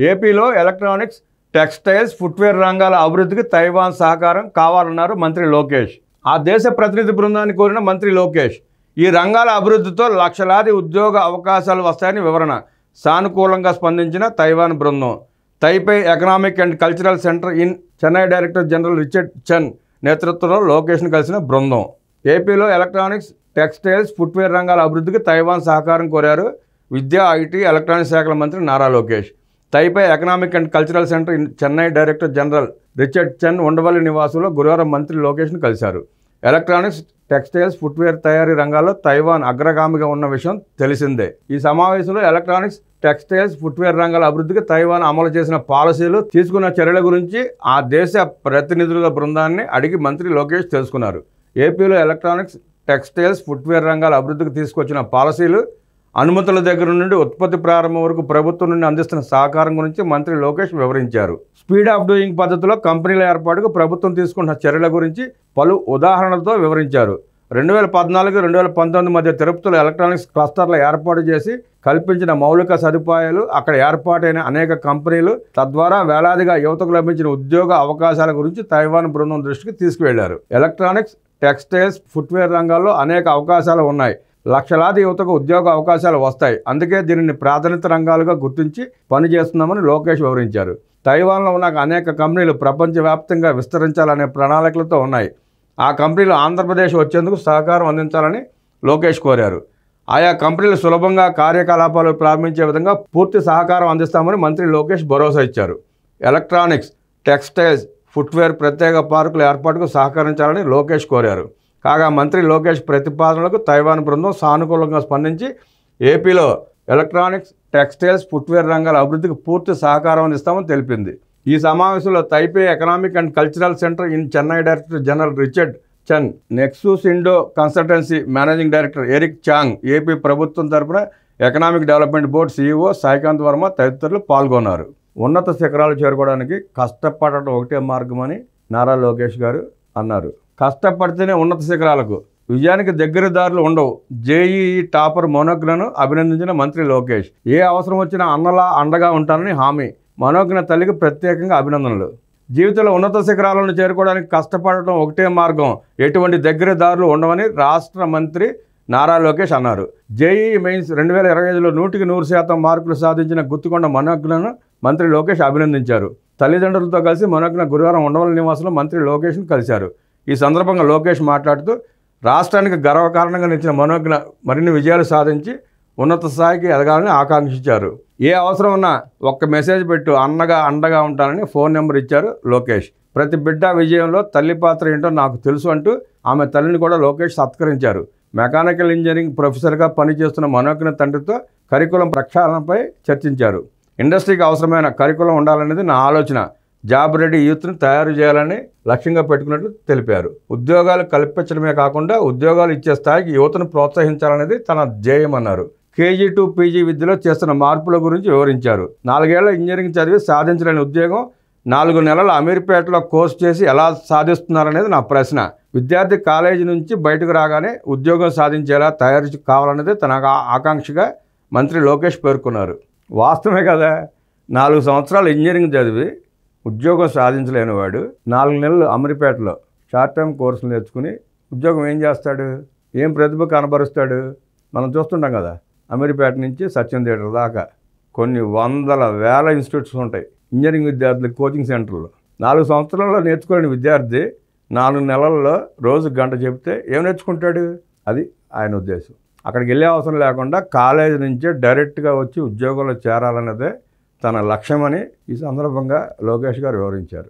ఏపీలో electronics, textiles, footwear రంగాల అభివృద్ధికి తైవాన్ సహకారం కావాలన్నారు మంత్రి లోకేష్. ఆ దేశ ప్రతినిధి బృందాన్ని కోరిన మంత్రి లోకేష్ ఈ రంగాల అభివృద్ధితో లక్షలాది ఉద్యోగ అవకాశాలు వస్తాయని వివరణ. సానుకూలంగా స్పందించిన తైవాన్ బృందం. Taipei economic and cultural center in Chennai director general Richard Chen నేతృత్వంలో లోకేష్ను కలిసిన బృందం ఏపీలో ఎలక్ట్రానిక్స్, టెక్స్టైల్స్, ఫుట్వేర్ రంగాల అభివృద్ధికి తైవాన్ సహకారం కోరారు. విద్యా, ఐటీ, ఎలక్ట్రానిక్స్ శాఖల మంత్రి Nara Lokesh Taipei economic and cultural center in Chennai director general Richard Chen Undavalli నివాసంలో గురువారం మంత్రి లోకేష్ను కలిశారు. ఎలక్ట్రానిక్స్, టెక్స్టైల్స్, ఫుట్వేర్ తయారీ రంగాల్లో తైవాన్ అగ్రగామిగా ఉన్న విషయం తెలిసిందే. ఈ సమావేశంలో ఎలక్ట్రానిక్స్, టెక్స్టైల్స్, ఫుట్వేర్ రంగాల అభివృద్ధికి తైవాన్ అమలు చేసిన పాలసీలు, తీసుకున్న చర్యల గురించి ఆ దేశ ప్రతినిధుల బృందాన్ని అడిగి మంత్రి లోకేష్ తెలుసుకున్నారు. ఏపీలో ఎలక్ట్రానిక్స్, టెక్స్టైల్స్, ఫుట్వేర్ రంగాల అభివృద్ధికి తీసుకొచ్చిన పాలసీలు, అనుమతుల దగ్గర నుండి ఉత్పత్తి ప్రారంభం వరకు ప్రభుత్వం నుండి అందిస్తున్న సహకారం గురించి మంత్రి లోకేష్ వివరించారు. స్పీడ్ ఆఫ్ డూయింగ్ పద్ధతిలో కంపెనీల ఏర్పాటుకు ప్రభుత్వం తీసుకున్న చర్యల గురించి పలు ఉదాహరణలతో వివరించారు. 2014-2019 మధ్య తిరుపతిలో ఎలక్ట్రానిక్స్ క్లస్టర్ల ఏర్పాటు చేసి కల్పించిన మౌలిక సదుపాయాలు, అక్కడ ఏర్పాటైన అనేక కంపెనీలు, తద్వారా వేలాదిగా యువతకు లభించిన ఉద్యోగ అవకాశాల గురించి తైవాన్ బృందం దృష్టికి తీసుకువెళ్లారు. ఎలక్ట్రానిక్స్, టెక్స్టైల్స్, ఫుట్వేర్ రంగాల్లో అనేక అవకాశాలు ఉన్నాయి. లక్షలాది యువతకు ఉద్యోగ అవకాశాలు వస్తాయి. అందుకే దీనిని ప్రాధాన్యత రంగాలుగా గుర్తించి పనిచేస్తున్నామని లోకేష్ వివరించారు. తైవాన్లో ఉన్న అనేక కంపెనీలు ప్రపంచవ్యాప్తంగా విస్తరించాలనే ప్రణాళికలతో ఉన్నాయి. ఆ కంపెనీలు ఆంధ్రప్రదేశ్ వచ్చేందుకు సహకారం అందించాలని లోకేష్ కోరారు. ఆయా కంపెనీలు సులభంగా కార్యకలాపాలు ప్రారంభించే విధంగా పూర్తి సహకారం అందిస్తామని మంత్రి లోకేష్ భరోసా ఇచ్చారు. ఎలక్ట్రానిక్స్, టెక్స్టైల్స్, ఫుట్వేర్ ప్రత్యేక పార్కుల ఏర్పాటుకు సహకరించాలని లోకేష్ కోరారు. కాగా మంత్రి లోకేష్ ప్రతిపాదనలకు తైవాన్ బృందం సానుకూలంగా స్పందించి ఏపీలో ఎలక్ట్రానిక్స్, టెక్స్టైల్స్, ఫుట్వేర్ రంగాల అభివృద్ధికి పూర్తి సహకారం అందిస్తామని తెలిపింది. ఈ సమావేశంలో Taipei economic and cultural center in Chennai director general Richard Chen, Nexus Indo consultancy managing director Eric Chang, AP ప్రభుత్వం తరపున economic development board CEO Saikanth Varma తదితరులు పాల్గొన్నారు. ఉన్నత శిఖరాలు చేరుకోవడానికి కష్టపడటం ఒకటే మార్గమని నారా లోకేష్ గారు అన్నారు. కష్టపడితేనే ఉన్నత శిఖరాలకు, విజయానికి దగ్గర దారులు ఉండవు. JEE టాపర్ మనోజ్ఞను అభినందించిన మంత్రి లోకేష్ ఏ అవసరం వచ్చినా అన్నలా అండగా ఉంటానని హామీ. మనోజ్ఞ తల్లికి ప్రత్యేకంగా అభినందనలు. జీవితంలో ఉన్నత శిఖరాలను చేరుకోవడానికి కష్టపడటం ఒకటే మార్గం, ఎటువంటి దగ్గర దారులు ఉండవని రాష్ట్ర మంత్రి నారా లోకేష్ అన్నారు. JEE మెయిన్స్ 2025లో 100% మార్కులు సాధించిన గుత్తికొండ మనోజ్ఞను మంత్రి లోకేష్ అభినందించారు. తల్లిదండ్రులతో కలిసి మనోజ్ఞ గురువారం ఉండవల్లి నివాసంలో మంత్రి లోకేష్ను కలిశారు. ఈ సందర్భంగా లోకేష్ మాట్లాడుతూ రాష్ట్రానికి గర్వకారణంగా నిలిచిన మనోజ్ఞ మరిన్ని విజయాలు సాధించి ఉన్నత స్థాయికి ఎదగాలని ఆకాంక్షించారు. ఏ అవసరం ఉన్నా ఒక్క మెసేజ్ పెట్టు, అండగా ఉంటానని ఫోన్ నెంబర్ ఇచ్చారు లోకేష్. ప్రతి బిడ్డ విజయంలో తల్లి పాత్ర ఏంటో నాకు తెలుసు అంటూ ఆమె తల్లిని కూడా లోకేష్ సత్కరించారు. మెకానికల్ ఇంజనీరింగ్ ప్రొఫెసర్గా పనిచేస్తున్న మనోజ్ఞ తండ్రితో కరికులం ప్రక్షాళనపై చర్చించారు. ఇండస్ట్రీకి అవసరమైన కరికులం ఉండాలనేది నా ఆలోచన. జాబ్ రెడీ యూత్ని తయారు చేయాలని లక్ష్యంగా పెట్టుకున్నట్లు తెలిపారు. ఉద్యోగాలు కల్పించడమే కాకుండా ఉద్యోగాలు ఇచ్చే స్థాయికి యువతను ప్రోత్సహించాలనేది తన ధ్యేయం అన్నారు. KG to PG విద్యలో చేస్తున్న మార్పుల గురించి వివరించారు. 4 ఏళ్ల ఇంజనీరింగ్ చదివి సాధించలేని ఉద్యోగం 4 నెలల అమీర్పేటలో కోర్సు చేసి ఎలా సాధిస్తున్నారనేది నా ప్రశ్న. విద్యార్థి కాలేజీ నుంచి బయటకు రాగానే ఉద్యోగం సాధించేలా తయారు కావాలనేది తన ఆకాంక్షగా మంత్రి లోకేష్ పేర్కొన్నారు. వాస్తవమే కదా, 4 సంవత్సరాలు ఇంజనీరింగ్ చదివి ఉద్యోగం సాధించలేని వాడు 4 నెలలు అమీర్పేటలో షార్ట్ టర్మ్ కోర్సులు నేర్చుకుని ఉద్యోగం ఏం చేస్తాడు? ఏం ప్రతిభ కనబరుస్తాడు? మనం చూస్తుంటాం కదా, అమీర్పేట నుంచి సత్యం థియేటర్ దాకా కొన్ని వందల వేల ఇన్స్టిట్యూట్స్ ఉంటాయి ఇంజనీరింగ్ విద్యార్థులకు కోచింగ్ సెంటర్లో. 4 సంవత్సరాల్లో నేర్చుకోలేని విద్యార్థి 4 నెలల్లో రోజు గంట చెప్తే ఏం నేర్చుకుంటాడు? అది ఆయన ఉద్దేశం. అక్కడికి వెళ్ళే అవసరం లేకుండా కాలేజీ నుంచే డైరెక్ట్గా వచ్చి ఉద్యోగంలో చేరాలన్నదే తన లక్ష్యమని ఈ సందర్భంగా లోకేష్ గారు వివరించారు.